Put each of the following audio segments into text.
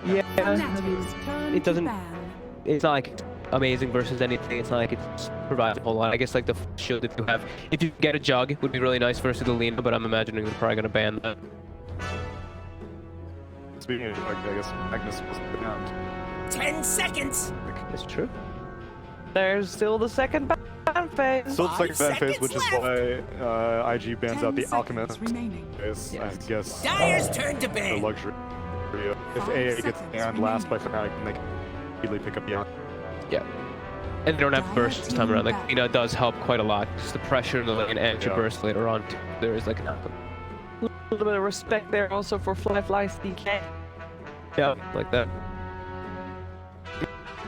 Yeah, Fanatic it doesn't. ban. It's not like it's amazing versus anything. It's not like it provides a whole lot. I guess like the shield that you have, if you get a jug, it would be really nice versus the Lena, but I'm imagining they're probably gonna ban that. Speaking of jug, I guess Magnus was banned. 10 seconds. It's true. There's still the second ban phase. Still the second ban phase, which is seconds why IG bans 10 out the seconds Alchemist. remaining. Is, I Yes. guess, Dyer's turn to the ban. luxury. If 5 AA gets seconds banned last by remaining. Finatic, then they can easily pick up the Yeah. And they don't have burst this time around. Like, Back. Lena does help quite a lot. Just the pressure in the lane and your Yeah. burst later on. There is like an outcome. A little bit of respect there also for Fly CK. Yeah, like that.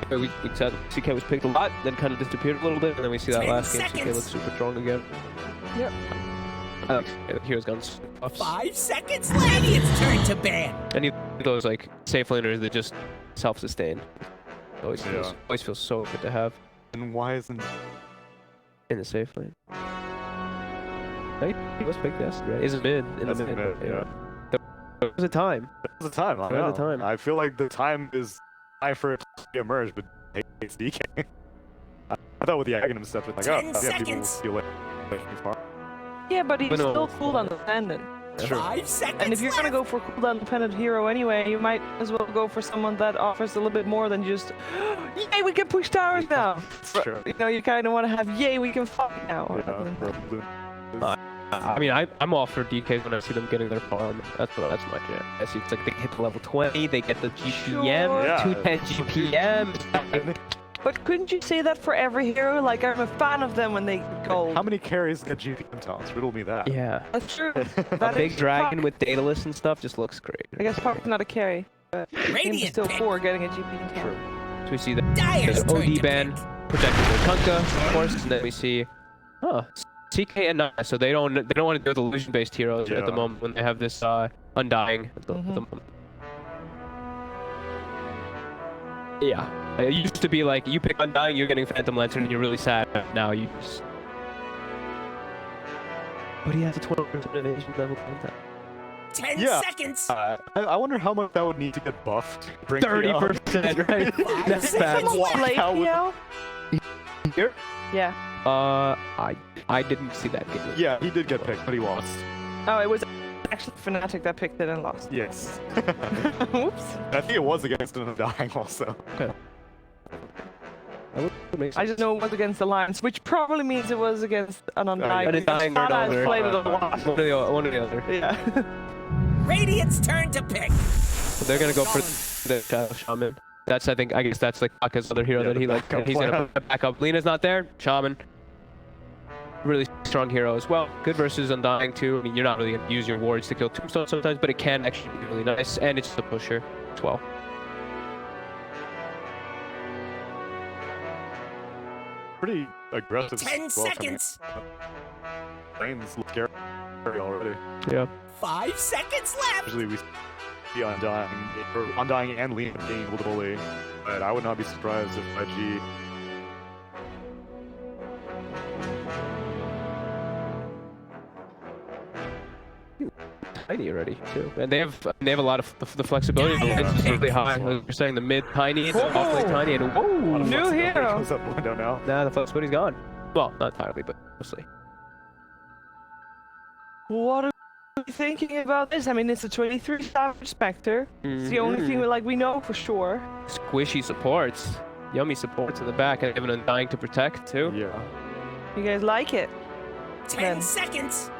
We said CK was picked a lot, then kind of disappeared a little bit, and then we see that 10 last game. CK seconds. looks super strong again. Yep. Hero's guns buffs. 5 seconds left. Radiant's turn to ban. Any of those like safe laners that just self-sustain. Always feels, Yeah. always feels so good to have And why isn't in the safe lane. Right? He was picked yesterday. Isn't mid in That's the mid. mid, yeah. There was a time. the time? I There know. was a time. I feel like the time is high for it to emerge, but it's DK. I thought with the Aghanim stuff, it's like, 10 oh, yeah, people will seconds. feel it. Far. Yeah, but he's But no. still cooldown dependent. Sure. 5 seconds And if you're gonna left. go for a cooldown dependent hero anyway, you might as well go for someone that offers a little bit more than just, yay, we can push towers now. Sure. You know, you kind of want to have, yay, we can fight now. Yeah, for Bloom. I mean, I'm all for DKs when I see them getting their farm. That's my jam. It's like they hit the level 20, they get the GPM, Sure. Yeah. 210 GPM. But couldn't you say that for every hero? Like, I'm a fan of them when they go. How many carries get GPM talents? Riddle me that. Yeah. That's true. A That big is dragon Puck. with Daedalus and stuff just looks great. I guess Puck's not a carry, but he's Radiant still pick. 4 getting a GP. True. So we see the Dyer's turn OD to ban, pick. protecting the Kunkka, of course, and then we see, CK and Naya. So they don't want to deal with illusion-based heroes at the Yeah. moment when they have this Undying at the moment. Yeah. It used to be like, you pick Undying, you're getting Phantom Lantern, and you're really sad. Now you just... But he has a 20% evasion level Phantom. 10 Yeah. seconds. I wonder how much that would need to get buffed. To bring it up. 30%, right? That's bad. Someone Wow, play how would- PL? Here? Yeah. I didn't see that game. Yeah, he did get picked, but he lost. Oh, it was actually Finatic that picked it and lost. Yes. Oops. I think it was against an Undying also. That would make I sense. just know it was against the Lions, which probably means it was against an Undying. An Undying or Panda has another. played it a lot. One or the other. Yeah. Radiant's turn to pick. So they're gonna go for the Shaman. I guess that's like Aka's other hero Yeah, that the he like. backup He's gonna plan. put the backup. Lena's not there. Shaman. Really strong hero as well. Good versus Undying too. I mean, you're not really gonna use your wards to kill Tombstone sometimes, but it can actually be really nice, and it's the pusher as well. Pretty aggressive. 10 as well coming seconds. in. Lanes look scary already. Yeah. 5 seconds left. Usually we see Undying and Lean gain with the bully, but I would not be surprised if IG Tiny already too, and they have a lot of the flexibility. The lanes is really high. Like you're saying, the mid tiny, the off lane tiny, and a lot whoa, of New flexibility hero. comes up window now. nah, the flexibility's gone. Well, not entirely, but mostly. What are you thinking about this? I mean, it's a 23 Savage Spectre. It's the only thing we know for sure. Squishy supports, yummy supports in the back, and even Undying to protect too. Yeah. You guys like it? 10 Then. seconds.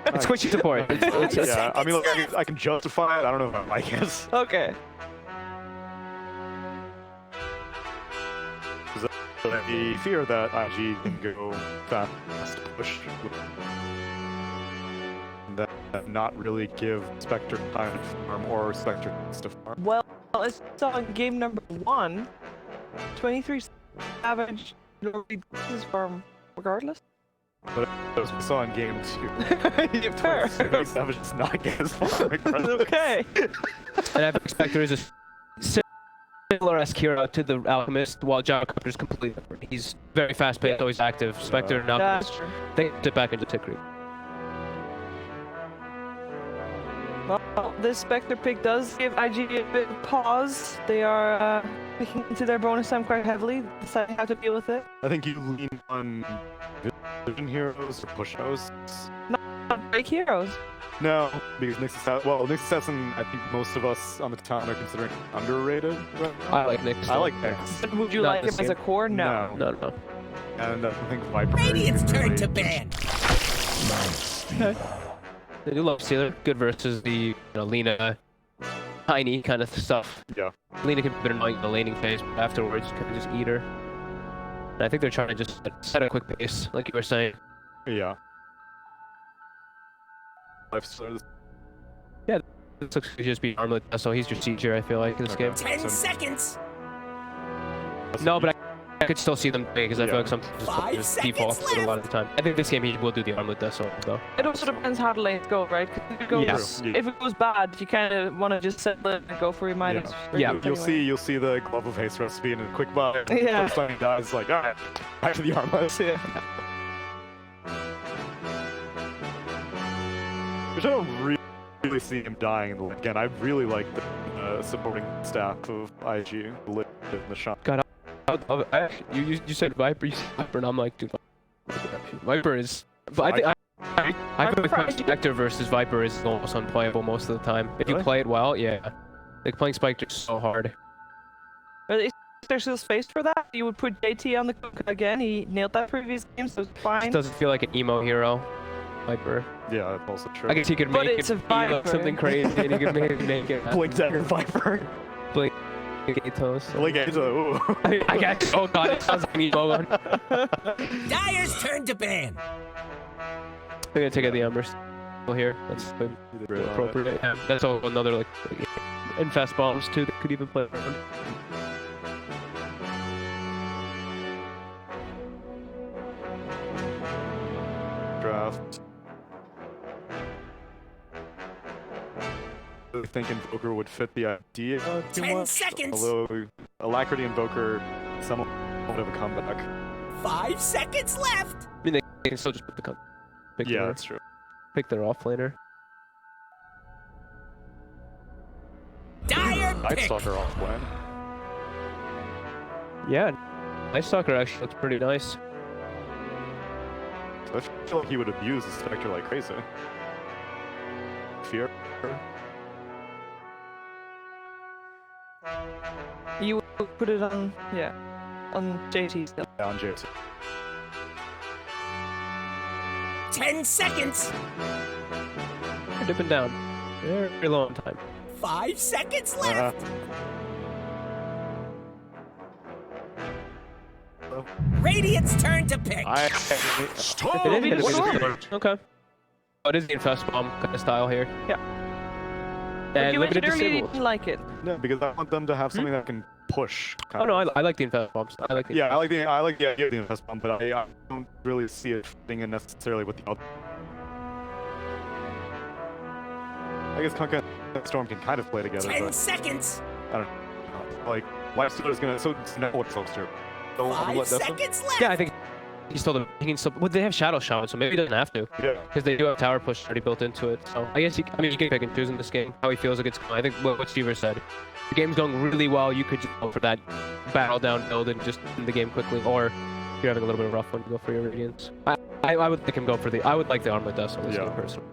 It's squishy support. It's Yeah, I mean, look, I can justify it. I don't know if I like it. Okay. The fear that IG can go fast push that not really give Spectre time to farm or Spectre to farm. Well, it's on game number 1. 23 Savage this farm regardless. But as we saw in game 2, Fair. Savage does not get his farm. Okay. And I expect there is a similar-esque hero to the Alchemist, while Gyrocopter is completely different. He's very fast-paced, always active. Spectre and That's Alchemist, true. they sit back into tick creep. Well, this Spectre pick does give IG a bit of pause. They are picking into their bonus time quite heavily, deciding how to deal with it. I think you lean on vision heroes or push heroes. Not break heroes. No, because Nyx Assassin, I think most of us on the town are considering underrated. Right now. I like Nick. I like Nyx. But would you Not like the him as same. a core? No. No. And I think Viper. Radiant's is turn really- to ban. Okay. They do love Sealer. Good versus the Lena, tiny kind of stuff. Yeah. Lena can be a bit annoying in the laning phase, but afterwards you can just eat her. And I think they're trying to just set a quick pace, like you were saying. Yeah. Lifesteal. This looks to just be armlet, so he's your sieger, I feel like, in this Okay. game. 10 seconds. No, but I could still see them doing because I feel Yeah. like sometimes Five just defaults seconds it a lot of the time. I think this game he will do the armlet Deso though. It also depends how the lanes go, right? 'Cause if it goes, Yes. if it goes bad, you kind of want to just set the and go for your minus. Yeah. You'll see the glove of haste recipe and a quick buy. Yeah. First time he dies, like alright, back to the armless. Yeah. Which I don't really see him dying in the lane. Again, I really like the supporting staff of IG, the lit in the shot. You said Viper, you said Viper, and I'm like, dude, Viper is. But I think with Spectre versus Viper is almost unplayable most of the time. If you Really? play it well, yeah. Like playing Spectre is so hard. But if there's still space for that, you would put JT on the cook again. He nailed that previous game, so it's It fine. doesn't feel like an emo hero, Viper. Yeah, that's also true. I guess he could But make it's it a be like Viper. something crazy, and he could make it. Blink Dagger Viper. Gatos. Blink Angel. Ooh. I guess. Oh god, it sounds like an emo one. Dyer's turn to ban. They're gonna take out the Embers here. That's appropriate. Yeah, that's also another like infest bombs too that could even play around. Draft. I think Invoker would fit the idea too 10 much. seconds. Although Alacrity Invoker, somewhat of a comeback. 5 seconds left. I mean, they can still just put the pick Yeah, their, that's true. pick their offlaner. Dyer Night pick. Stalker offlane. Yeah, Night Stalker actually looks pretty nice. I feel like he would abuse the Spectre like crazy. Fear. You would put it on, yeah, on JT still. Down JT. 10 seconds. They're dipping down. They're very low on time. 5 seconds left. Radiant's turn to pick. It is gonna be the okay. Oh, it is the infest bomb kind of style here. Yeah. But And you limited mentioned earlier you disables. didn't like it. No, because I want them to have something that can push. Oh no, I like the infest bombs. I like the Yeah, I like the idea of the infest bomb, but I don't really see it fitting in necessarily with the other. I guess Kunkka and Storm can kind of play together, 10 but seconds. I don't know. Like, Lifestealer is gonna. So it's not what Soapster. Don't 5 let that. seconds left. Yeah, I think he can still. Well, they have Shadow Shaman, so maybe he doesn't have to. Yeah. Because they do have tower push already built into it. So I guess you can pick and choose in this game how he feels like it's going. I think what Stever said. The game's going really well. You could just go for that battle down build and just end the game quickly, or if you're having a little bit of a rough one, you go for your Radiance. I would like him go for the. I would like the Armlet Dust on this game personally.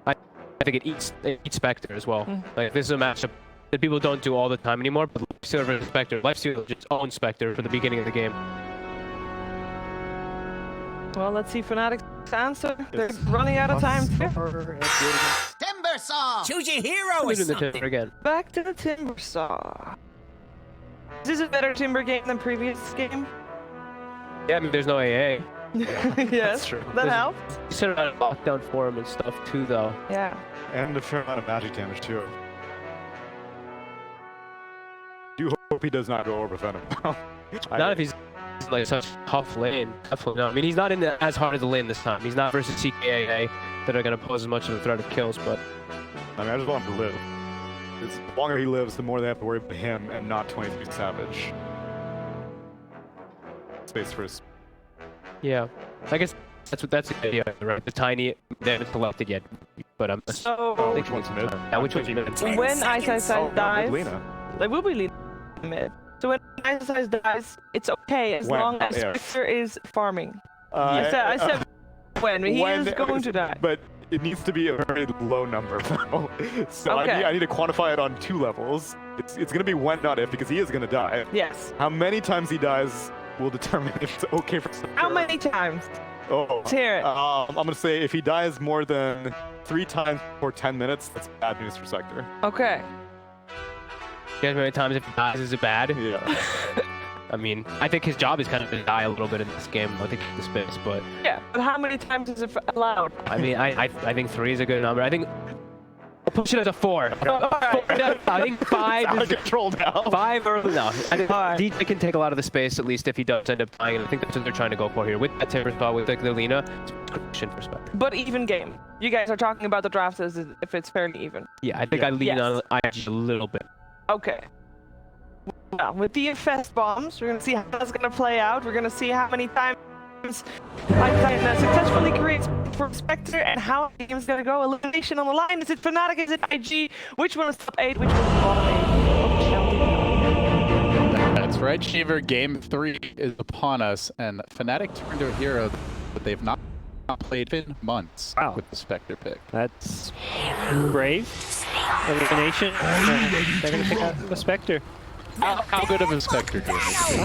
I think it eats Spectre as well. Like this is a matchup that people don't do all the time anymore. But Lifestealer versus Spectre, Lifestealer just owns Spectre for the beginning of the game. Well, let's see Finatic's answer. They're It's running out of time. too. Timber saw. Choose your hero or Put it in the something. timber again. Back to the Timber Saw. Is this a better Timber game than previous game? Yeah, I mean there's no AA. Yes, That's true. that There's- helps. You set it on a lockdown forum and stuff too, though. Yeah. And a fair amount of magic damage too. Do hope he does not go over Venom. Not if he's in, like such a tough lane. Definitely not. I mean, he's not in as hard of the lane this time. He's not versus CKAA that are going to pose as much of a threat of kills, but I mean, I just want him to live. The longer he lives, the more they have to worry about him and not 23 Savage. Space for his. yeah. I guess that's the idea, right? The tiny damage selected yet but I'm. So Which one's mid? Yeah, which one's mid? when Ice dies, Lena. they will be leading mid. So when Ice dies, it's okay as When? long as Yeah. Spectre is farming. I said when he is going to die. But it needs to be a very low number. So Okay. I need to quantify it on 2 levels. It's going to be when, not if, because he is going to die. Yes. How many times he dies will determine if it's okay for Spectre. How many times? Oh. Let's hear it. I'm going to say if he dies more than 3 times for 10 minutes, that's bad news for Spectre. Okay. You guys, how many times if he dies is it bad? Yeah. I mean, I think his job is kind of to die a little bit in this game. I think the space, but Yeah, but how many times is it allowed? I mean, I think 3 is a good number. I think I'll push it as a 4. Alright. I think 5 Out is of control now. 5 or no. I think Alright. DJ can take a lot of the space at least if he does end up dying, and I think that's what they're trying to go for here with that Timber spot with like the Lena. It's a question for Spectre. But even game. You guys are talking about the draft as if it's fairly even. Yeah, I think Yeah. I lean Yes. on IG a little bit. Okay. Well, with the infest bombs, we're gonna see how that's gonna play out. We're gonna see how many times Einstein successfully creates for Spectre and how the game's gonna go. Elimination on the line. Is it Finatic? Is it IG? Which one is top 8? Which one is bottom 8? That's right, Cheever. Game 3 is upon us, and Finatic turned to a hero that they've not played in months Wow. with the Spectre pick. That's brave. Elimination. They're going to pick out the Spectre. How good of a Spectre game is it?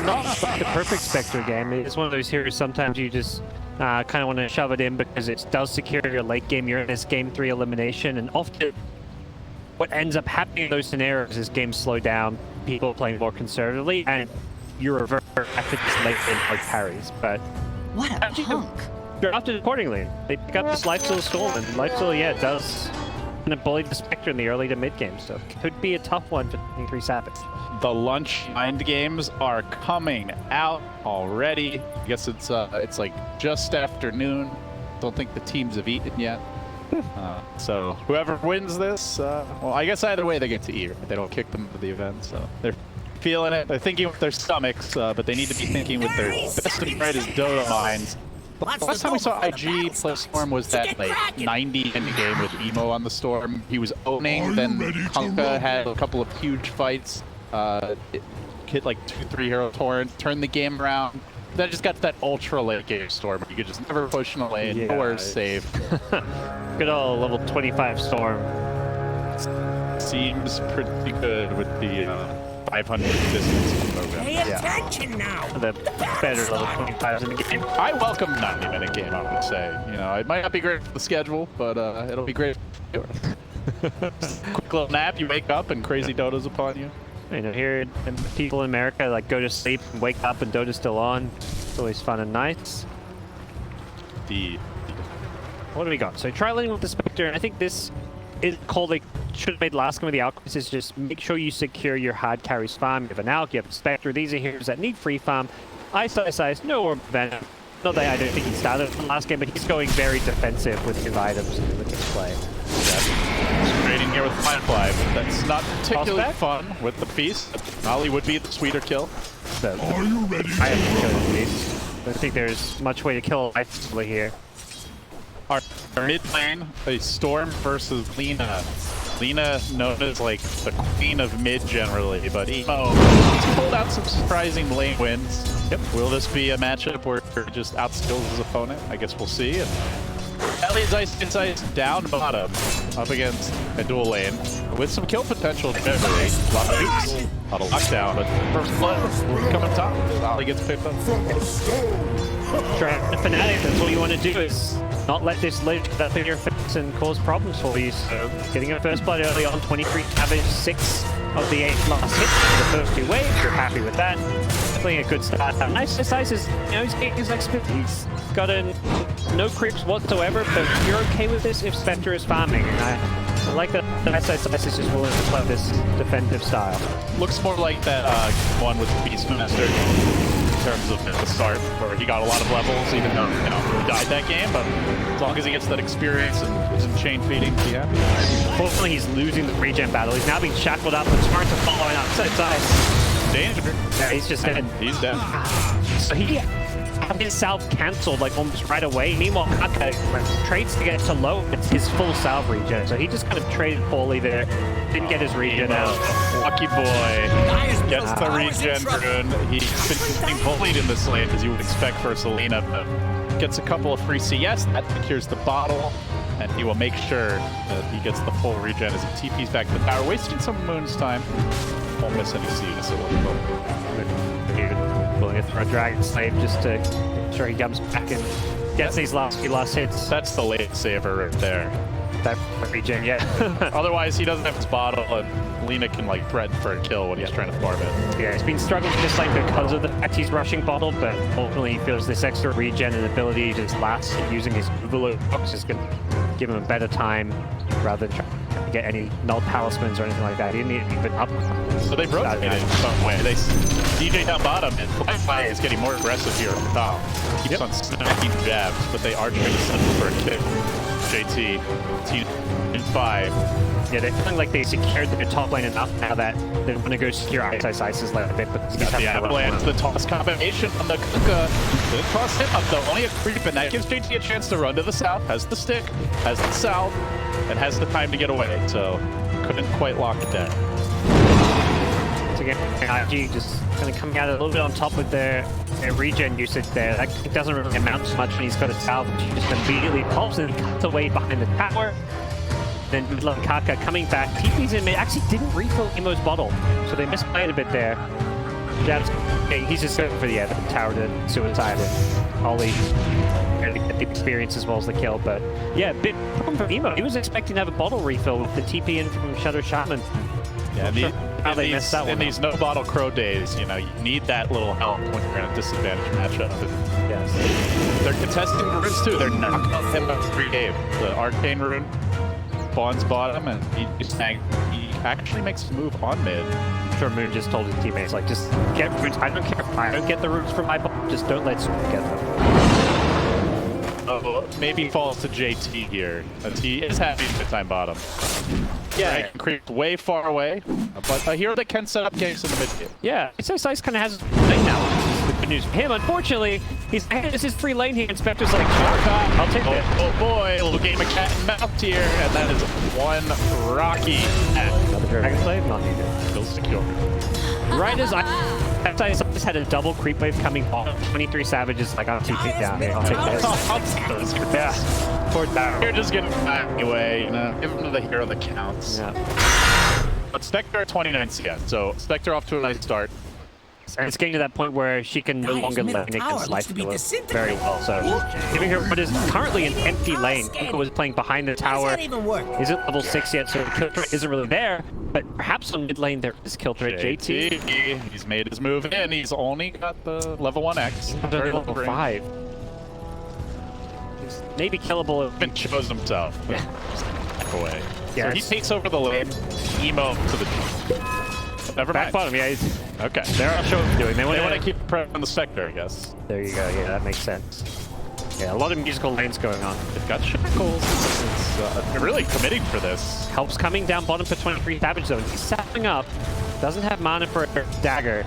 Not like the perfect Spectre game. It's one of those heroes sometimes you just kind of want to shove it in because it does secure your late game. You're in this game 3 elimination, and often what ends up happening in those scenarios is games slow down, people playing more conservatively, and you revert back to this late game hard carries. But What a punk. drafted accordingly. They pick up this Lifesteal Storm, and Lifesteal, yeah, does kind of bully the Spectre in the early to mid game, so could be a tough one for 3 Savage. The lunch mind games are coming out already. I guess it's like just afternoon. Don't think the teams have eaten yet. So whoever wins this, well, I guess either way they get to eat. Right? They don't kick them to the event, so they're feeling it. They're thinking with their stomachs, but they need to be thinking with their best and brightest Dota minds. The last time we saw IG play Storm was that like 90 end game with Emo on the Storm. He was owning, then Kunkka had a couple of huge fights. Hit like 2-3 hero torrent, turned the game around. Then it just got to that ultra late game Storm where you could just never push in a lane, Yeah, nowhere's it's- safe. Good old level 25 Storm. Seems pretty good with the 500 distance program. Pay attention now. The better level 25s in the game. I welcome 90-minute game, I would say. You know, it might not be great for the schedule, but it'll be great for you. Quick little nap, you wake up and crazy Dota's upon you. You know, here people in America like go to sleep and wake up and Dota's still on. It's always fun and nice. What do we got? So trialing with the Spectre, and I think this is called like should have made last game of the Alchemist is just make sure you secure your hard carries farm. You have an Alch, you have a Spectre. These are heroes that need free farm. Ice, no more Venom. Not that I don't think he started from last game, but he's going very defensive with his items and with his play. Trading here with Firefly, but that's not particularly back? fun with the Feast. Molly would be the sweeter kill. So, are you ready? I have to kill these. I don't think there's much way to kill Ice here. Our mid lane, a Storm versus Lena. Lena known as like the queen of mid generally, but Emo he's pulled out some surprising lane wins. Yep. Will this be a matchup where he just outskills his opponent? I guess we'll see. And Ellie's Ice down bottom up against a dual lane with some kill potential generally. A lot of nukes, a lot of lockdown, but first blood will come on top. Ollie gets picked up. Try the Finatic, that's what you want to do is not let this ledge get up in your face and cause problems for you. So getting a first blood early on, 23 damage, 6 of the 8 last hits for the first 2 waves. You're happy with that. Definitely a good start. Nice is, you know, he's like he's got no creeps whatsoever, but you're okay with this if Spectre is farming. And I like that Ice is just willing to play this defensive style. Looks more like that one with Beastmaster in terms of at the start, where he got a lot of levels, even though he died that game. But as long as he gets that experience and isn't chain feeding, yeah. Fortunately, he's losing the regen battle. He's now being shackled up, and smart to following up. So it's Ice. Danger. Yeah, he's just dead. He's dead. So he have his salve cancelled like almost right away. Meanwhile, Kaka trades to get to low. It's his full salve regen, so he just kind of traded poorly there. Didn't get his regen out. Lucky boy gets the regen rune. He's been getting bullied in this lane, as you would expect for Selena, but gets a couple of free CS. That secures the bottle, and he will make sure that he gets the full regen as he TPs back to the tower, wasting some Moon's time. Won't miss any CS. Willing to throw a Dragon Slave just to make sure he comes back and gets these last few hits. That's the late saver right there. That regen yet. Otherwise, he doesn't have his bottle, and Lena can like threaten for a kill when he's trying to farm it. Yeah, he's been struggling this lane because of the fact he's rushing bottle, but ultimately he feels this extra regen and ability to just last using his overload box is going to give him a better time rather than trying to get any null talismans or anything like that. He didn't even up. So they rotated in some way. DJ down bottom, and Fly is getting more aggressive here at the top. Keeps on smacking jabs, but they are trying to send him for a kick. JT, T5. Yeah, they're feeling like they secured their top lane enough now that they want to go secure Ice's lane a bit. But got the avalanche, the toss combination on the Kuka. Didn't toss him up though, only a creep, and that gives JT a chance to run to the south. Has the stick, has the south, and has the time to get away. So couldn't quite lock it down. So again, IG just kind of coming out a little bit on top with their regen usage there. That doesn't really amount to much when he's got a salve. He just immediately pops and cuts away behind the tower. Then Kaka coming back, TP's in mid, actually didn't refill Emo's bottle, so they misplayed a bit there. Jabs, okay, he's just going for the tower to suicide, and Ollie get the experience as well as the kill, but yeah, bit problem for Emo. He was expecting to have a bottle refill with the TP in from Shadow Shaman. Yeah, how they messed that one in these no bottle crow days, you know, you need that little help when you're in a disadvantage matchup. Yes. They're contesting runes too. They're knocking him out every game. The arcane rune spawns bottom, and he actually makes a move on mid. I'm sure Moon just told his teammates, like, just get runes. I don't care if I don't get the runes from my bot, just don't let someone get them. Maybe falls to JT here, as he is having a good time bottom. Yeah, he can creep way far away, but a hero that can set up games in the mid game. Yeah, Ice kind of has a lane now. The good news for him, unfortunately, this is his free lane here. Inspector's like, sure, I'll take it. Oh boy, a little game of cat and mouse here, and that is one rocky. Another Dragon Slave, not needed. Still secure. Right as I just had a double creep wave coming off. 23 savages, like, I'll TP down. I'll take this. Yeah. Poor tower. You're just getting back away, you know. Give him to the hero that counts. Yeah. But Spectre at 29 CS, so Spectre off to a nice start. And it's getting to that point where she can no longer let Nick's life go very well. So giving her what is currently an empty lane. Kuka was playing behind the tower. Isn't level 6 yet, so the kill threat isn't really there. But perhaps on mid lane there is kill threat. JT. He's made his move in. He's only got the level 1X. Level 5. He's maybe killable. Even chose himself. Yeah. Away. Yeah, so he takes over the lane. Emo to the never back mind. bottom, yeah. Okay. They're not sure what they're doing. They want to keep pressure on the Spectre, I guess. There you go. Yeah, that makes sense. Yeah, a lot of musical lanes going on. They've got shackles. They're really committing for this. Helps coming down bottom for 23 damage zone. He's sapping up. Doesn't have mana for a dagger.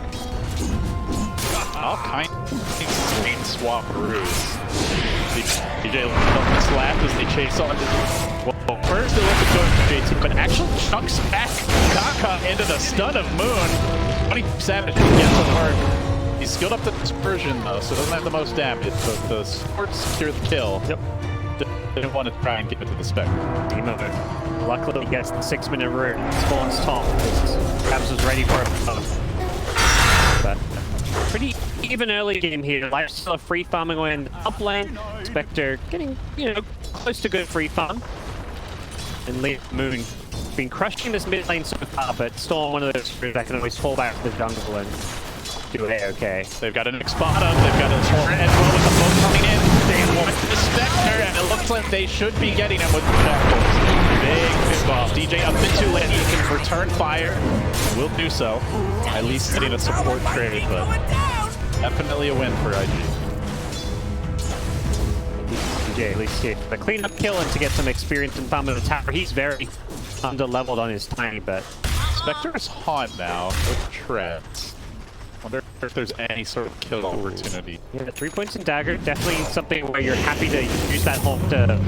All kinds of lane swap ruse. DJ slap as they chase on. Well, first they look at JT, but actually chucks back Kaka into the stun of Moon. 20 Savage gets the mark. He's skilled up the dispersion though, so doesn't have the most damage, but the support secure the kill. Yep. Didn't want to try and get it to the Spectre. Luckily he gets the 6-minute rune. Spawns top. Cabs was ready for it. But pretty even early game here. Life still free farming away in the top lane. Spectre getting, close to good free farm. And Moon been crushing this mid lane so far, but Storm one of those that can always fall back to the jungle and do A-okay. They've got an X bottom, they've got a torrent as well with the boat coming in. They want the Spectre, and it looks like they should be getting him with the shackles. Big pick off. DJ up into lane, he can return fire. Will do so. At least getting a support trade, but definitely a win for IG. DJ at least get the cleanup kill and to get some experience in farming the tower. He's very under-leveled on his tiny, but Spectre's haunt now with treads. Wonder if there's any sort of kill opportunity. Yeah, 3 points in dagger, definitely something where you're happy to use that hold to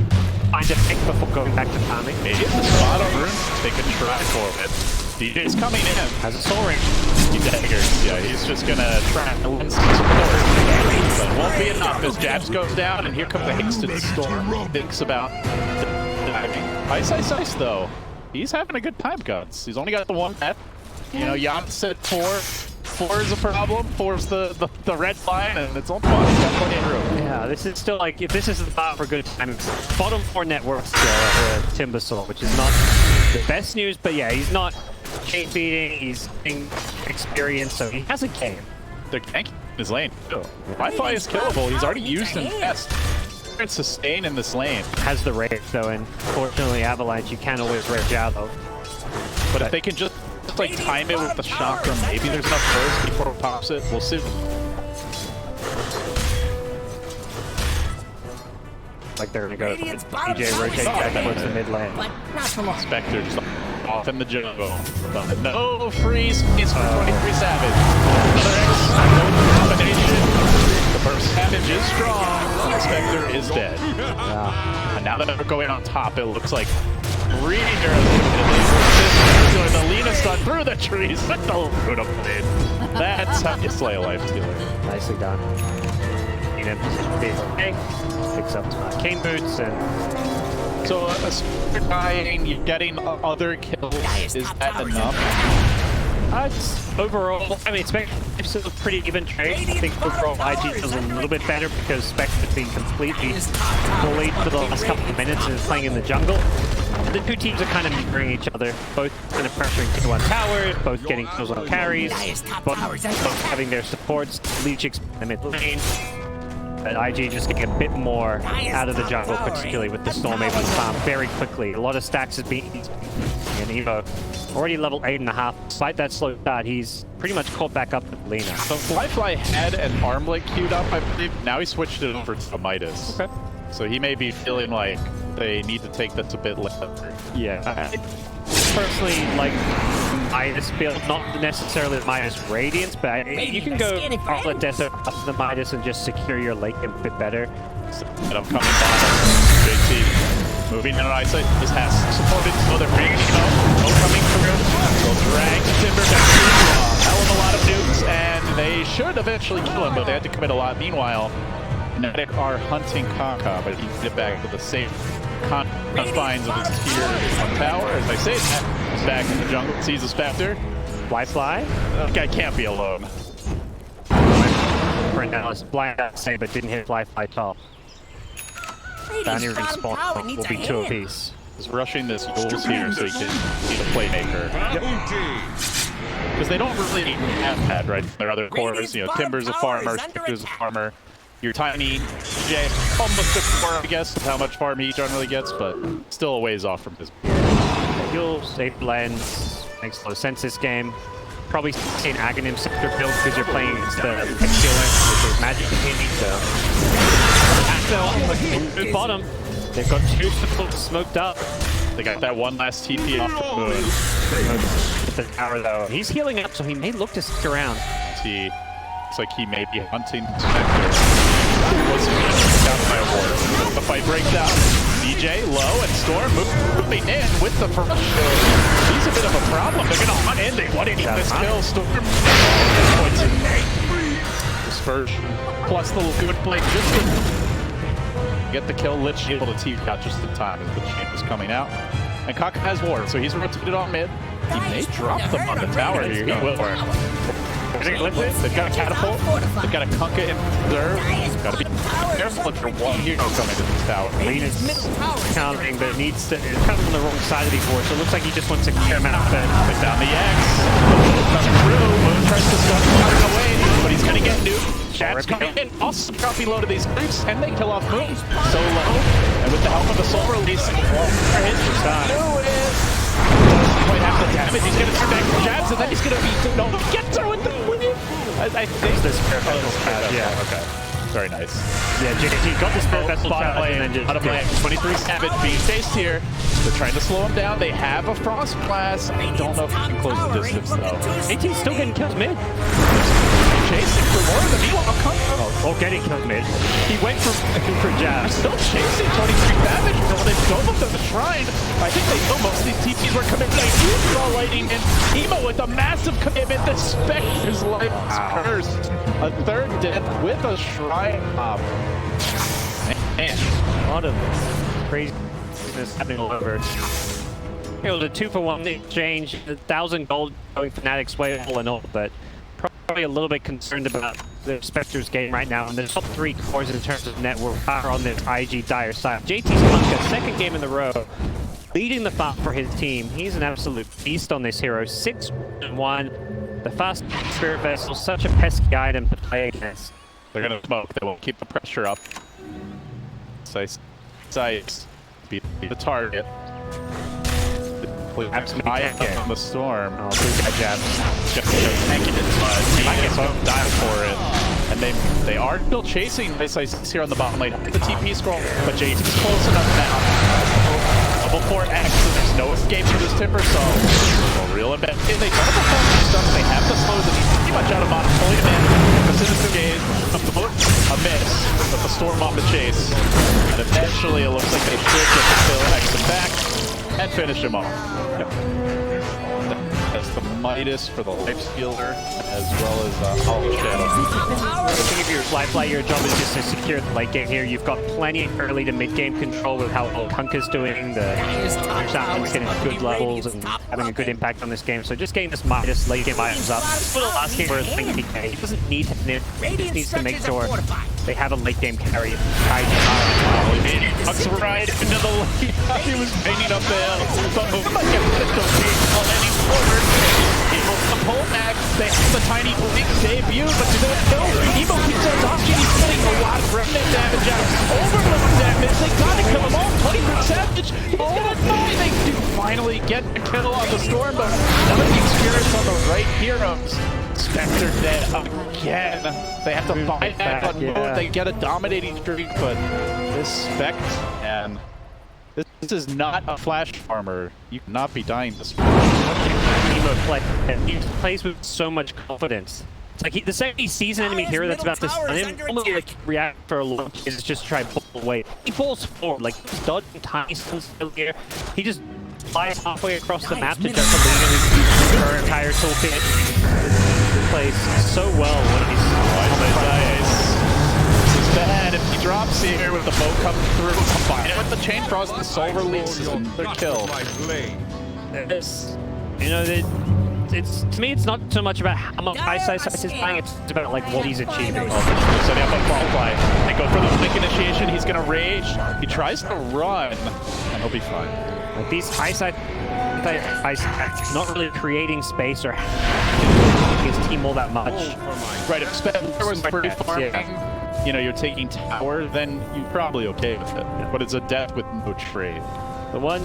find a pick before going back to farming. Maybe the spot on room, they can try for it. DJ's coming in. Has a soul range. He daggers. Yeah, he's just gonna try to win some support. But it won't be enough as Jabs goes down, and here comes the hasted storm. Thinks about diving. Ice, though. He's having a good time, Guns. He's only got the one death. You know, Jan said 4. 4 is a problem. 4's the red line, and it's on 1. He's got plenty of room. Yeah, this is still like, if this is the spot for good times, bottom 4 net worth still at Timbersaw, which is not the best news, but yeah, he's not chain beating, he's getting experience, so he has a game. They're ganking his lane. Wi-Fi is killable. He's already used in best. It's sustain in this lane. Has the rage though, and fortunately Avalanche, you can always rage out of. But if they can just like time it with the chakra, maybe there's enough burst before it pops it. We'll see. Like they're gonna go DJ rotate back towards the mid lane. Spectre just off in the jungle. But no freeze is for 23 Savage. Another X, no combination. The first Savage is strong. Spectre is dead. Yeah. And now that they're going on top, it looks like Reader the Lena stun through the trees. What the Luna blade? That's how you slay a life stealer. Nicely done. Picks up some arcane boots and so dying, you're getting other kills. Is that enough? It's overall, I mean, Spectre's still a pretty even trade. I think overall IG is a little bit better because Spectre's been completely bullied for the last couple of minutes and is playing in the jungle. The two teams are kind of mirroring each other, both kind of pressuring tier 1 towers, both getting kills on carries, both having their supports, Leech expand the mid lane. But IG just getting a bit more out of the jungle, particularly with the Storm able to farm very quickly. A lot of stacks has been easy. And Evo already level 8.5. Despite that slow start, he's pretty much caught back up with Lena. So Flyfly had an armlet queued up, I believe. Now he switched it over to Midas. Okay. So he may be feeling like they need to take this a bit later. Yeah. Personally, like Midas build, not necessarily Midas Radiance, but you can go Armlet Desert up to the Midas and just secure your lake a bit better. And I'm coming bottom. JT moving in an eyesight. This has supported, so they're bringing it up. No coming through. They'll drag Timber back through. Hell of a lot of nukes, and they should eventually kill him, but they had to commit a lot. Meanwhile, Finatic are hunting Kaka, but he can get back to the safe confines of his tier 1 tower. As I say that, he's back in the jungle, sees a Spectre. Fly? That guy can't be alone. Right now, it's blind out say, but didn't hit Fly top. Bounty respawn will be 2 apiece. He's rushing this Yules here so he can be the playmaker. Because they don't really have that, right? Their other cores, you know, Timber's a farmer, Spectre's a farmer. Your tiny J, almost a 4, I guess, with how much farm he generally gets, but still a ways off from his. Yules, safe blends, makes a lot of sense this game. Probably see an Aghanim Scepter build because you're playing against the Petulant, which is magic community, so. Axel, bottom. They've got 2 supports smoked up. They got that one last TP off the moon. With the tower though. He's healing up, so he may look to stick around. Looks like he may be hunting Spectre. Down by a ward. The fight breaks out. DJ low and Storm moving in with the first. He's a bit of a problem. They're gonna hunt in. They want to eat this kill. Storm points in. Dispersion plus the good play just to get the kill. Lich able to TP out just in time as the chain was coming out. And Kaka has ward, so he's rotated on mid. He may drop them on the tower here. He will. They've got a catapult, they've got a Kunkka in reserve. Gotta be careful if you're one hero coming to this tower. Lena's counting, but needs to come from the wrong side of these boards, so it looks like he just wants to clear him out. Put down the X. Coming through. Moon tries to start running away, but he's gonna get nuked. Shad's coming in, also dropping low to these creeps, and they kill off Moon. So low, and with the help of the soul release, quite half the damage. He's gonna turn back to Jabs, and then he's gonna be get through with the win. I think this yeah, okay. Very nice. Yeah, JT got this vessel bottom lane, and then bottom lane. 23 Savage being chased here. They're trying to slow him down. They have a Frost Blast. I don't know if he can close the distance though. JT's still getting kills mid. chasing for more of the meanwhile come Or getting killed mid. He went for jabs. still chasing 23 damage for they dove up to the shrine. I think they know most of these TPs were coming. They saw lightning and Emo with a massive commitment. The Spectre's life is cursed. A third death with a shrine pop. Man. A lot of craziness happening all over. It was a 2-for-1 exchange, 1,000 gold going Fnatic's way all in all, but probably a little bit concerned about the Spectre's game right now, and the top 3 cores in terms of network are on this IG dire side. JT's Panda, second game in the row, leading the farm for his team. He's an absolute beast on this hero, 6-1. The fast Spirit Vessel, such a pesky item to play against. They're gonna smoke, they won't keep the pressure up. Sice beat the target. Eye on the storm. Oh, please got jabs. Just tanking it, but I guess I'll die for it. And they are still chasing this ice here on the bottom lane. The TP scroll, but JT's close enough now. Double 4X, so there's no escape for this Timber Saw. Well, real and bad. They don't have the stuff, they have the slows, and he's pretty much out of mana. Fully man. The Citizen Gaze, a miss, but the storm on the chase. And eventually it looks like they should get the kill, X him back, and finish him off. Yep. That's the Midas for the life stealer, as well as Hollow Shadow. I think if you're Lifeline, your job is just to secure the late game here. You've got plenty of early to mid game control with how well Kunka's doing. The Shaman's getting good levels and having a good impact on this game. So just getting this Midas late game items up. For the last game where it's playing DK, he doesn't need to nip. He just needs to make sure they have a late game carry. Tucks right into the lane. He was banging up the hill. But he might get on any quarter. He will come home back. They have the tiny blink debut, but do they kill? Emo keeps on talking. He's putting a lot of remnant damage out. Overload damage. They gotta kill him all. 20% damage. He's gonna die. They do finally get a kill on the storm, but none of the experience on the right heroes. Spectre dead again. They have to buy that on mode. They get a dominating streak, but this Spect, and this is not a flash farmer. You cannot be dying this much. He plays with so much confidence. It's like the second he sees an enemy hero that's about to stun him, normally like react for a long is just try to pull away. He falls forward, like he's dodging tiny stuns still here. He just flies halfway across the map to just lead her entire toolkit. He plays so well when he's on the ice. This is bad if he drops here with the bow coming through. Combine it with the chain frost, the soul releases another kill. You know, it's to me, it's not so much about how much eyesight he's playing, it's about like what he's achieving. Setting up a qualify. They go for the flick initiation. He's gonna rage. He tries to run, and he'll be fine. Like these eyesight, not really creating space or his team all that much. Right, if Spectre was pretty farming, you know, you're taking tower, then you're probably okay with it. But it's a death with no trade. The one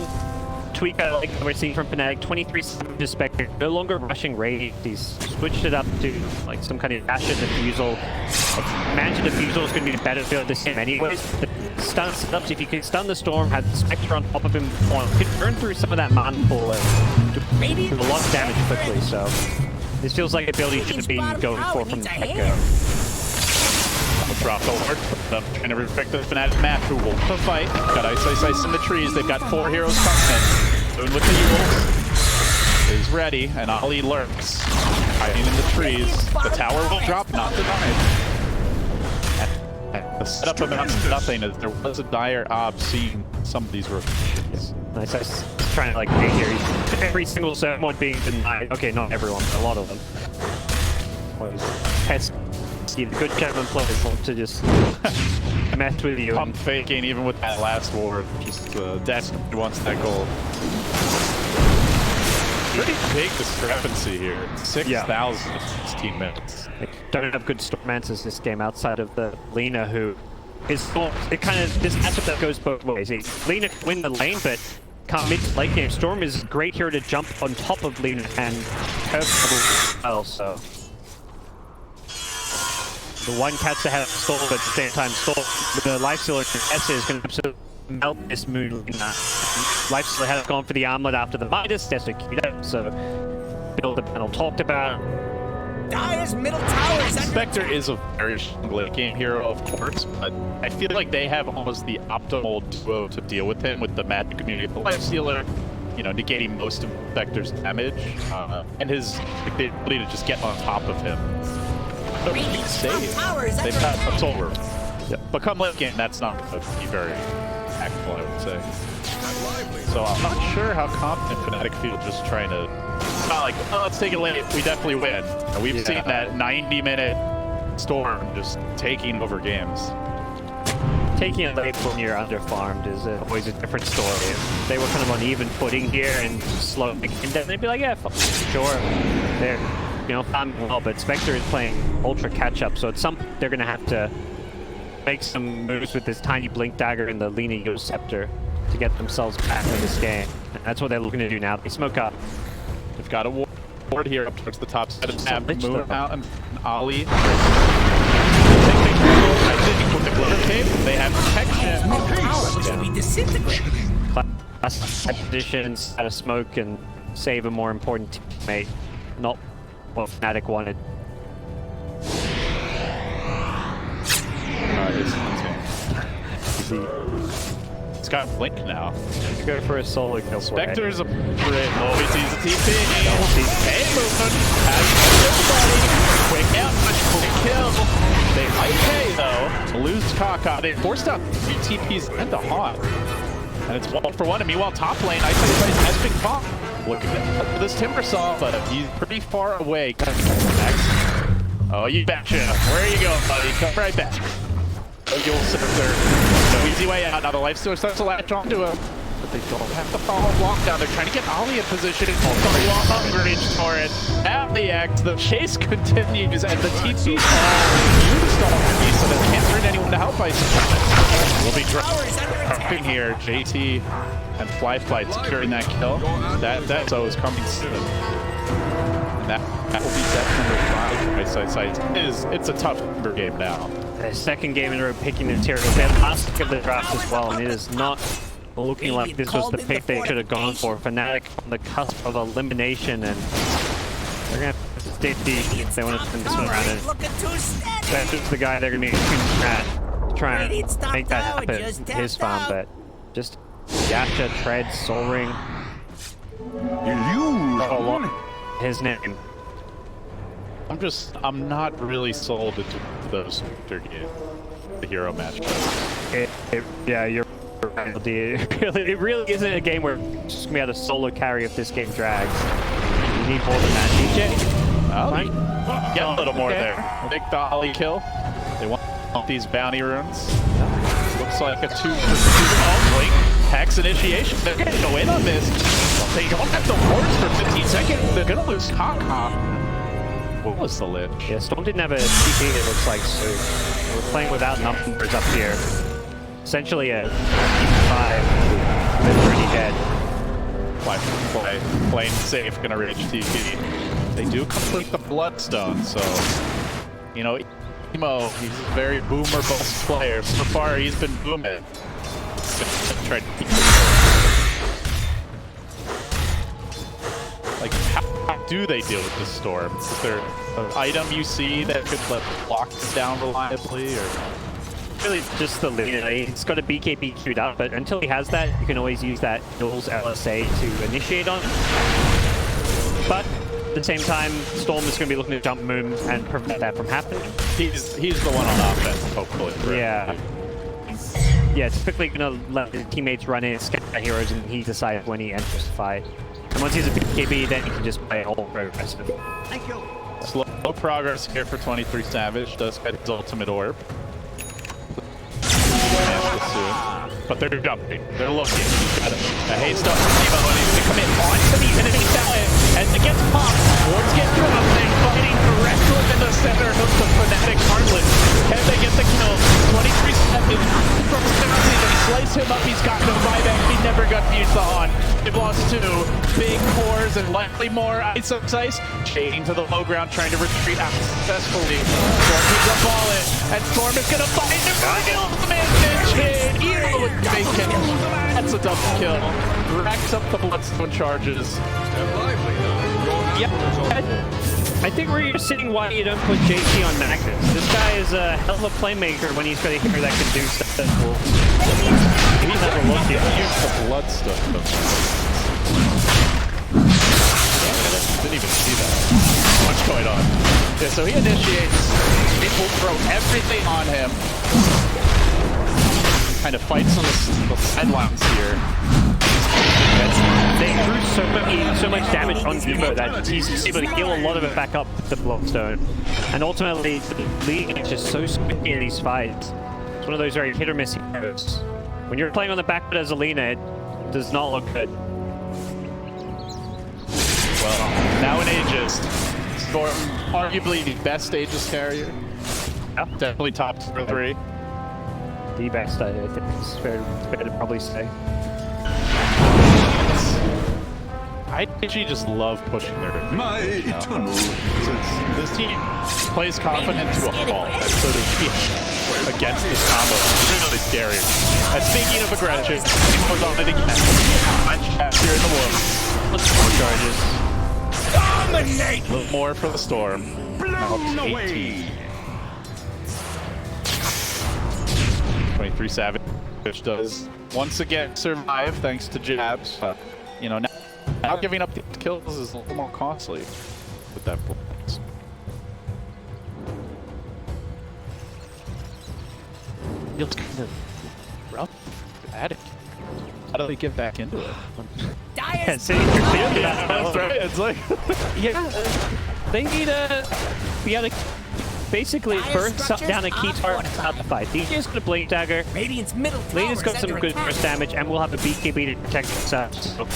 tweak I like that we're seeing from Finatic, 23 Spectre, no longer rushing raid. He's switched it up to like some kind of Asher Diffusal. Mansion Diffusal is going to be better for this game anyways. The stun setups, if you can stun the storm, have the Spectre on top of him, could burn through some of that mana pool and do a lot of damage quickly. So this feels like a build he should have been going for from the get-go. Drop over. Trying to respect the Fnatic map, who will fight. Got ice in the trees. They've got 4 heroes coming in. Doing with the Eagles. Is ready, and Ali lurks. Hiding in the trees. The tower will drop, not denied. The setup amounts to nothing, as there was a dire ob seeing some of these rotations. Nice, trying to like get here. Every single someone being denied. Okay, not everyone, but a lot of them. Pets. The good Kevin players want to just mess with you. Pump faking even with that last ward. Just desperately wants that goal. Pretty big discrepancy here. 6,000 in 16 minutes. They don't have good Stormancers this game outside of the Lina, who is it kind of this matchup that goes both ways. Lina can win the lane, but can't mid to late game. Storm is great here to jump on top of Lina and curve as well. So. The one catch that has Storm, but at the same time, Storm, the Lifestealer S is going to absolutely melt this moon. Lifestealer has gone for the armlet after the Midas, that's a cute out, so build the panel talked about. Dire's middle tower is under Spectre is a very strong late game hero, of course, but I feel like they have almost the optimal duo to deal with him with the magic community, the lifestealer, you know, negating most of Spectre's damage, and his the ability to just get on top of him. But when he saves, they've got a soul room. Yeah. But come late game, that's not going to be very impactful, I would say. So I'm not sure how confident Finatic feel just trying to. It's not like, oh, let's take it late. We definitely win. And we've seen that 90-minute Storm just taking over games. Taking it late when you're underfarmed is always a different story. If they were kind of on even footing here and slow the game down, they'd be like, yeah, sure, they're, you know, farming well. But Spectre is playing ultra catch-up, so at some point they're going to have to make some moves with this tiny Blink Dagger and the Lina Scepter to get themselves back in this game. And that's what they're looking to do now. They smoke up. They've got a ward here up towards the top side of the map. Moon out and Ali. I think with the Glitter Cape, they have protection. Class positions out of smoke and save a more important teammate. Not what Finatic wanted. It's got Blink now. You go for a solo kill. Spectre's a brit. Oh, he sees the TP. Hey, movement. Has everybody. Quick out, quick kill. They might pay though. Lose Kaka. They forced out 3 TPs and the Haunt. And it's 1-for-1. And meanwhile, top lane, I think has been caught. Look at this Timbersaw, but he's pretty far away. Oh, you betcha. Where are you going, buddy? Come right back. You'll Scepter. No easy way out. Now the Lifestealer starts to latch onto him. But they don't have to follow lockdown. They're trying to get Ali in position. Long range for it. At the X, the chase continues, and the TP's used already, so they can't turn anyone to help ice. We'll be dropping here. JT and Fly securing that kill. That so is coming soon. And that will be death number 5. It's a tough number game now. The second game in a row picking the materials. They had last pick of the draft as well, and it is not looking like this was the pick they should have gone for. Finatic on the cusp of elimination, and they're gonna have to stay deep if they want to spin this one around. And that's the guy they're gonna be to try and make that happen in his farm, but just Yasha, Tread, Soul Ring. His name. I'm not really sold into those the hero match. Yeah, you're right. It really isn't a game where it's just gonna be able to solo carry if this game drags. You need more than that, DJ. Oh, get a little more there. Big Dolly kill. They want these bounty runes. Looks like a 2 for 2 Blink. Hex initiation. They're gonna go in on this. They don't have the wards for 15 seconds. They're gonna lose Kaka. What was the lich? Yeah, Storm didn't have a TP, it looks like, so we're playing without numbers up here. Essentially a 5. They're pretty dead. Playing safe, gonna reach TP. They do complete the Bloodstone, so, you know, Emo, he's a very boomer-bust player. So far, he's been booming. Tried to keep like, how do they deal with this storm? Is there an item you see that could lock this down reliably, or? Really just the lead. He's got a BKB queued up, but until he has that, you can always use that Duel's LSA to initiate on. But at the same time, Storm is going to be looking to jump Moon and prevent that from happening. He's the one on offense, hopefully. Yeah. Yeah, typically going to let his teammates run in, scatter heroes, and he decides when he enters the fight. And once he's a BKB, then he can just play all aggressive. Thank you. Slow progress here for 23 Savage. Does get his ultimate orb. But they're jumping. They're looking. Got a haste up from Emo, and he's going to come in onto the enemy talent. And it gets popped. Wards get dropped. They're fighting directly in the center of the Finatic Heartless. Can they get the kill? 23 seconds from Stanley. They slice him up. He's got no buyback. He never got to use the on. They've lost 2 big cores and likely more ice. Shading to the low ground, trying to retreat out successfully. Storm picks up all in, and Storm is going to find him. That's a double kill. Racks up the Bloodstone charges. Yep. I think where you're sitting, why you don't put JC on Magnus. This guy is a hell of a playmaker when he's got a hero that can do stuff that's cool. He's never looked yet. Use the blood stuff. Didn't even see that. What's going on? Yeah, so he initiates. It will throw everything on him. Kind of fights on the sidelines here. They threw so much damage on Debo that he's able to heal a lot of it back up with the Bloodstone. And ultimately, the league is just so squishy in these fights. It's one of those very hit or miss heroes. When you're playing on the back foot as Alina, it does not look good. Well, now in Aegis, Storm, arguably the best Aegis carrier. Yeah. Definitely top 2 or 3. The best, I think it's fair to probably say. I actually just love pushing their My eternal. This team plays confident to a fault, and so does he against this combo. It's really scary. And speaking of aggression, he goes on it again. Here in the woods. Let's more charges. Dominate! A little more for the Storm. Blown Now away! 18. 23 Savage does once again survive thanks to jabs. You know, now giving up the kills is a little more costly with that blitz. Feels kind of rough. Addict. How do they get back into it? Yeah, sitting here thinking about That's right. It's like yeah, they need a basically burn down a key target out the fight. DJ's got a Blade Dagger. Radiant's middle tower Lena's got is some under good attack. burst damage, and we'll have a BKB to protect himself. So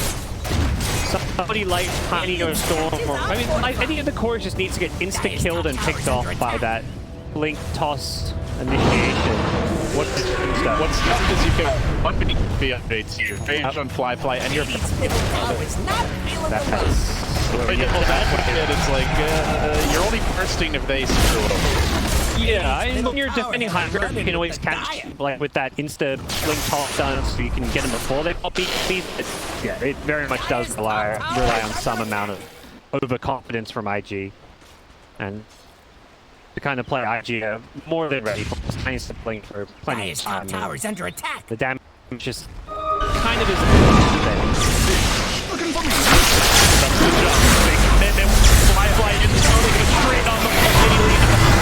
somebody like Tiny or Storm, or I mean, like, any of the cores just needs to get insta killed and picked off by that blink toss initiation. what's tough is you get one BKB updates you, range on fly, and you're Radiant's middle tower is not feeling the That's race. when you pull that with it, it's like you're only bursting if they screw it over. Yeah, and when you're defending high ground, you can always catch like with that insta blink toss done, so you can get them before they pop BKB. Yeah, it very much does rely on some amount of overconfidence from IG, and to kind of play IG are more than ready for this tiny blink for plenty of Dire's top time. tower is under attack. The damage just kind of is a Looking for me. Big commitment. Fly is totally going straight on the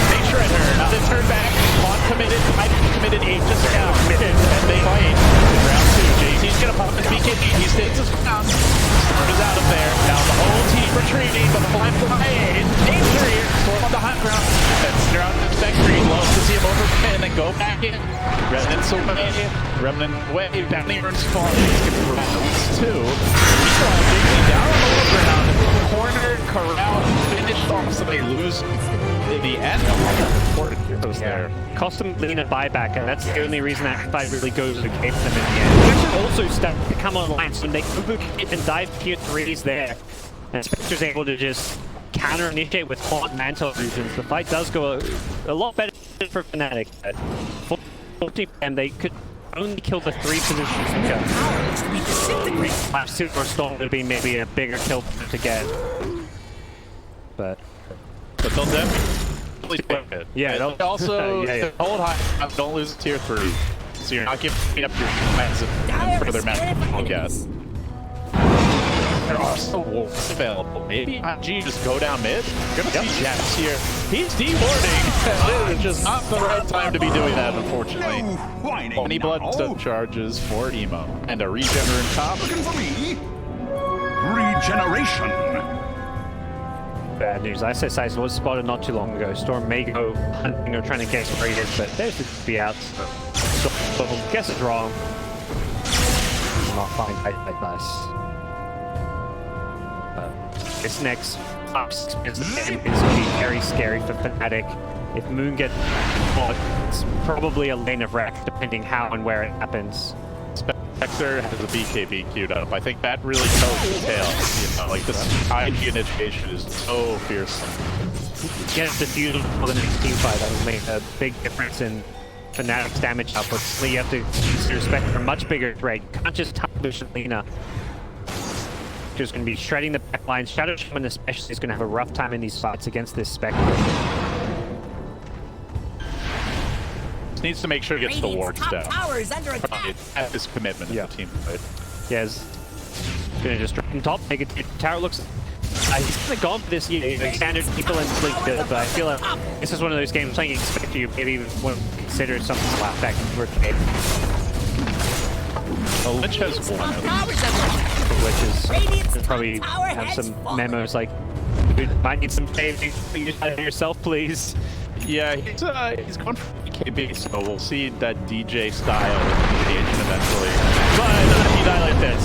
They shred her. Now they turn back. Vaughn committed. I committed 8 just now. Committed. And they fight. Round 2. JC's going to pop his BKB. He stays his ground. Storm is out of there. Now the whole team retreating, but the fly in danger here. Storm on the hot ground. That's around the Spectre. Loves to see him overcommit and then go back in. Remnant's away. Remnant away. Bounty runs falling. Rounds 2. Meanwhile, JC down on the low ground. Corner, corral, finished off, so they lose in the end. Important heroes there. cost them Lena buyback, and that's the only reason that fight really goes against them in the end. Spectre also start to come online, so when they overcommit and dive tier 3s there, and Spectre's able to just counter-initiate with hot mantle regions, the fight does go a lot better for Finatic. But 40 and they could only kill the 3 positions to go. Perhaps Super Storm would be maybe a bigger kill to get. But they'll definitely take it. Yeah, And also, yeah. hold high, don't lose tier 3. So you're not giving up your plans and further magical guess. There are still wolves available. Maybe IG just go down mid. You're gonna see Jax here. He's deboarding. It's just not the right time to be doing that, unfortunately. Any bloodstone charges for Emo. And a regener top. Looking for me? Regeneration. bad news. ISS was spotted not too long ago. Storm may go hunting or trying to guess where he is, but there's the be out. So guess it's wrong. Not fine. Nice. This next top 6 is going to be very scary for Finatic. If Moon gets caught, it's probably a lane of wreck, depending how and where it happens. Spectre has a BKB queued up. I think that really tells the tale. You know, like this IG initiation is so fearsome. Get it defused for the next team fight. That will make a big difference in Fnatic's damage output. So you have to consider Spectre a much bigger threat. You can't just push Lena. Spectre's going to be shredding the back line. Shadow Shaman especially is going to have a rough time in these fights against this Spectre. Needs to make sure he gets the wards Top down. tower is under attack. At this commitment of the team fight. Yeah, he's going to just drop on top, make it. Tower looks. He's kind of gone for this standard people and sleep build, but I feel like this is one of those games playing expect you maybe even want to consider something like that for Cade. Well, Lich has one. Top tower's under attack. Lich is probably have some memos like, dude, might need some saving. Use that yourself, please. Yeah, he's going for BKB, so we'll see that DJ style engagement eventually. But not if you die like this.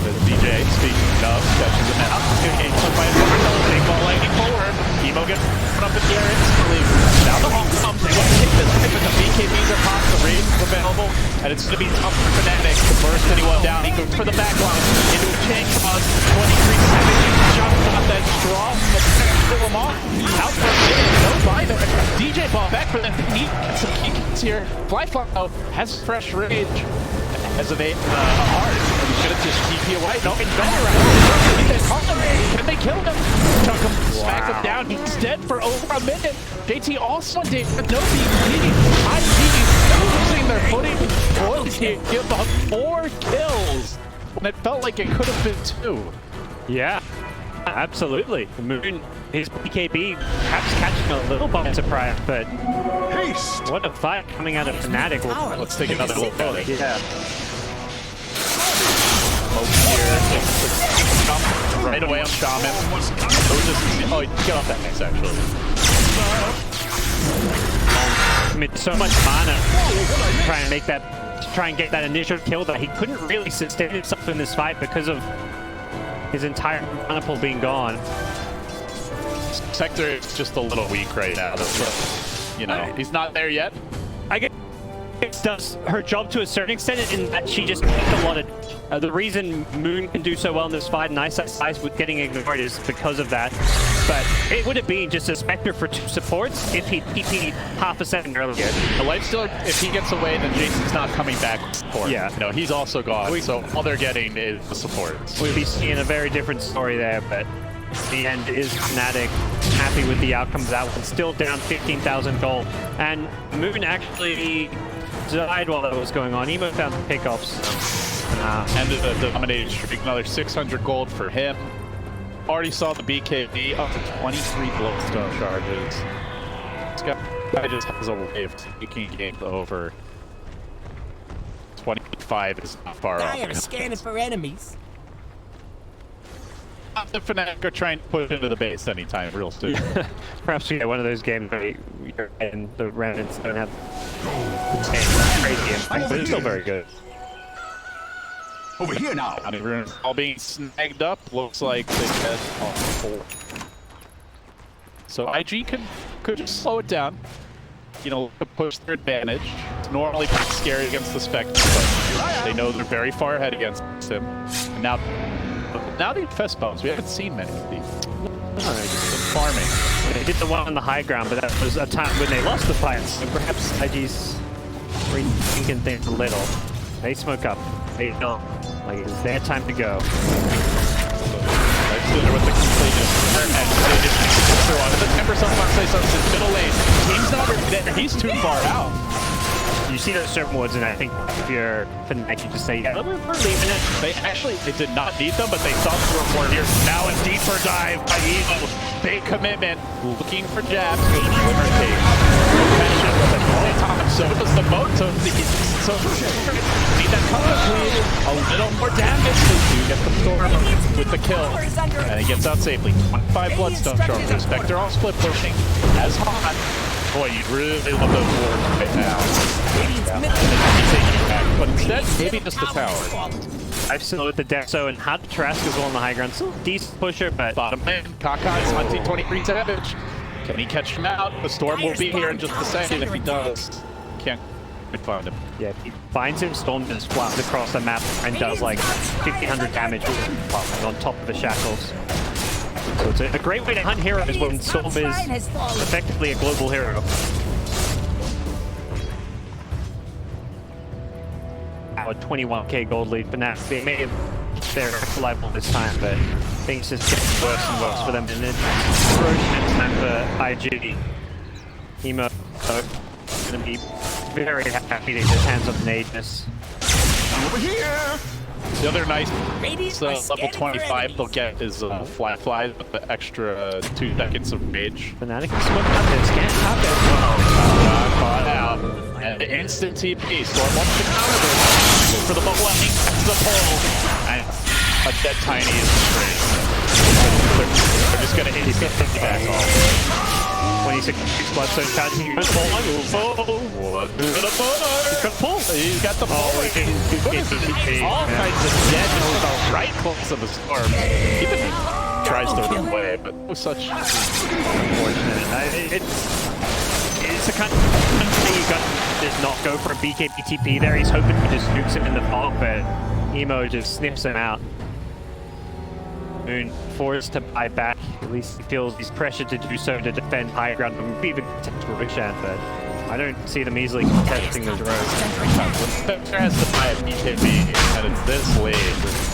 The DJ, speaking of, catches him out. Okay, so by big ball lightning forward. Emo gets put up in the air instantly. Now the Hawk comes. They want to take this hit, but the BKBs are popped. The range is available, and it's going to be tough for Finatic to burst anyone down. He goes for the back line into a chain cross. 23 seconds. He jumps off that straw. Pull him off. Out for a minute. No buy there. DJ ball back for them. Need some kicks here. Flyfly has fresh rage. As of a heart. He's gonna just TP away. No, he's going around. Can they kill him? Chunk him, smack him down. He's dead for over a minute. JT also did with no BP. IG losing their footing. Boys here give up 4 kills. And it felt like it could have been 2. Yeah, absolutely. Moon, his BKB perhaps catching a little by surprise, but what a fight coming out of Finatic. Let's take another look at it. Yeah. Right away on Shaman. Oh, get off that mix, actually. I mean, so much mana to try and get that initial kill that he couldn't really sustain himself in this fight because of his entire mana pool being gone. Sector is just a little weak right now. You know, he's not there yet. I guess it does her job to a certain extent in that she just takes a lot of... the reason Moon can do so well in this fight and Ice with getting ignored is because of that. But it would have been just a Spectre for 2 supports if he TP'd half a second earlier. The Lifestealer, if he gets away, then Jason's not coming back with support. Yeah. You know, he's also gone, so all they're getting is the support. We'd be seeing a very different story there, but the end is Finatic happy with the outcome of that one. Still down 15,000 gold. And Moon actually died while that was going on. Emo found the pickups. Ended the dominating streak, another 600 gold for him. Already saw the BKB up to 23 Bloodstone charges. This guy just has a way of taking games over. 25 is not far off. I am scanning for enemies. The Fnatic are trying to put it into the base anytime real soon. Perhaps we get one of those games where you're and the remnants don't have crazy impact, but it's still very good. Over here now. All being snagged up. Looks like they get on full. So IG could just slow it down. You know, push their advantage. It's normally pretty scary against the Spectre, but they know they're very far ahead against him. And now the Infest bombs, we haven't seen many of these. Just been farming. They did the one on the high ground, but that was a time when they lost the fight. So perhaps IG's rethinking things a little. They smoke up. They don't. Like, it's their time to go. With the completeness. And they just throw on. The Timber sometimes say something in middle lane. Team's not really there. He's too far out. You see those certain woods, and I think if you're Finatic, you just say, yeah, we're leaving it. They did not need them, but they saw the report here. Now a deeper dive by Evo. Big commitment. Looking for jabs. So does the boat. So need that cover please. A little more damage. You get the storm with the kill. And he gets out safely. 25 Bloodstone charges. Spectre all split pushing. As hot. Boy, you'd really love those wards right now. Yeah. But instead, maybe just the tower. I've still with the Dexo and had Trask as well on the high ground. Still a decent pusher, but Bottom lane, Kakai's hunting 23 damage. Can he catch him out? The storm will be here in just a second if he does. Can't find him. yeah, he finds him, Storm just flies across the map and does like 1,500 damage on top of the shackles. So it's a great way to hunt heroes when Storm is effectively a global hero. Now a 21k gold lead for Nats. They may have their level this time, but things just get worse and worse for them. And it's Roshan time for IG. Emo going to be very happy to get his hands on Nagus. Over here! The other nice Radiant are level scanning for 25 they'll enemies. get is flat flies with the extra 2 seconds of rage. Finatic can smoke out this, can't top it. Caught out. And instant TP. Storm wants to counter this. Go for the bubble ending. The pole. And a dead Tiny is straight. They're just gonna hit. He's gonna hit back off. 26 Bloodstone charging. What? He's got the pull. He's got the pull. All kinds of dead right close of the storm. Even tries to run away, but it was such unfortunate. It's the kind of thing you got to just not go for a BKB TP there. He's hoping he just nukes him in the fog, but Emo just sniffs him out. Moon forced to buy back. At least he feels he's pressured to do so to defend high ground and even protect Roshan, but I don't see them easily contesting those roads. Spencer has to buy a BKB, and it's this late.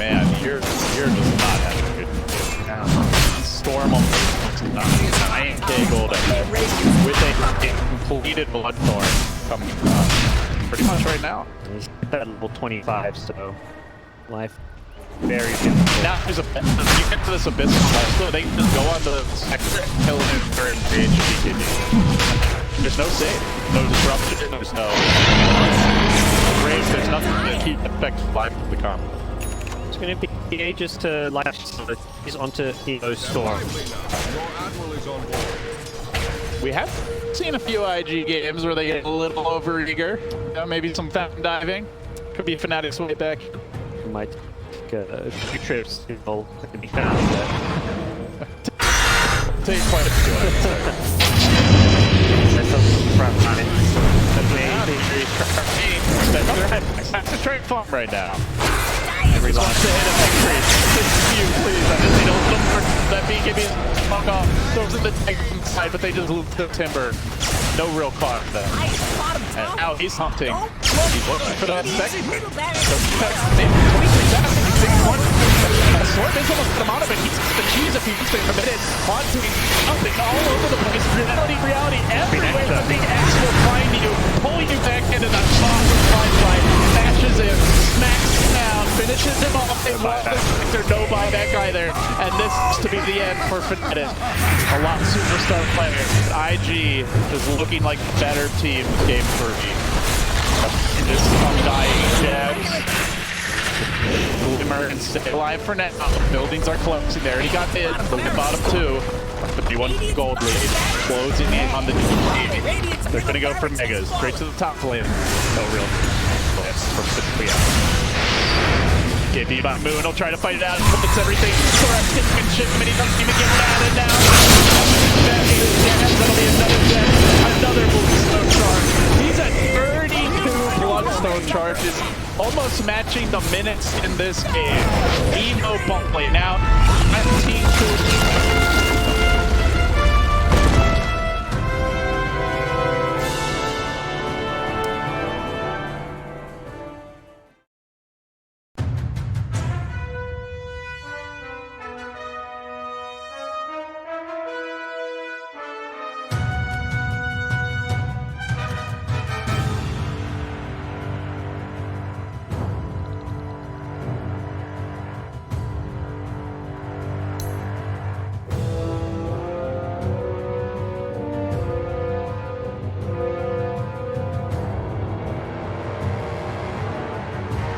Man, you're just not having a good day. Storm on the 9k gold with a completed Bloodthorn coming pretty much right now. He's at level 25, so life very difficult. Now there's you get to this abyss so they can just go on the sector and kill him for engage BKB. There's no save, no disruption, there's no raise, there's nothing to keep effect live of the combo. It's going to be ages to life is onto Emo's Storm. We have seen a few IG games where they get a little overeager. You know, maybe some fountain diving. Could be Fnatic's way back. Might take a few trips to be found, but Take quite a few. that's a front line. That's a straight farm right now. Every wants to hit a victory. Please. I just need to look for that BKB fuck off. Throws in the tank side, but they just lose the timber. No real cost there. And now he's hunting. He's looking for that second. Sword is almost come out of it. He's got the cheese if he's been committed. Haunting, jumping all over the place. Reality everywhere. The big axe will find you, pull you back into that spot with Limelight. Smashes him, smacks him down, finishes him off. There's no buyback either. And this is to be the end for Finatic. A lot of superstar players. IG is looking like the better team with game 3. This undying jabs. Glimmer and stay alive for now. Buildings are closing there. He got in. The bottom 2. 51 gold lead. Closing in on the DPC. They're going to go for Megas. Straight to the top lane. No real plans from Cynthia. KB by Moon will try to fight it out. Puts everything correct. And shit, but he doesn't even get it out. And now that'll be another death. Another Bloodstone charge. He's at 32 Bloodstone charges. Almost matching the minutes in this game. Emo bump lane. Now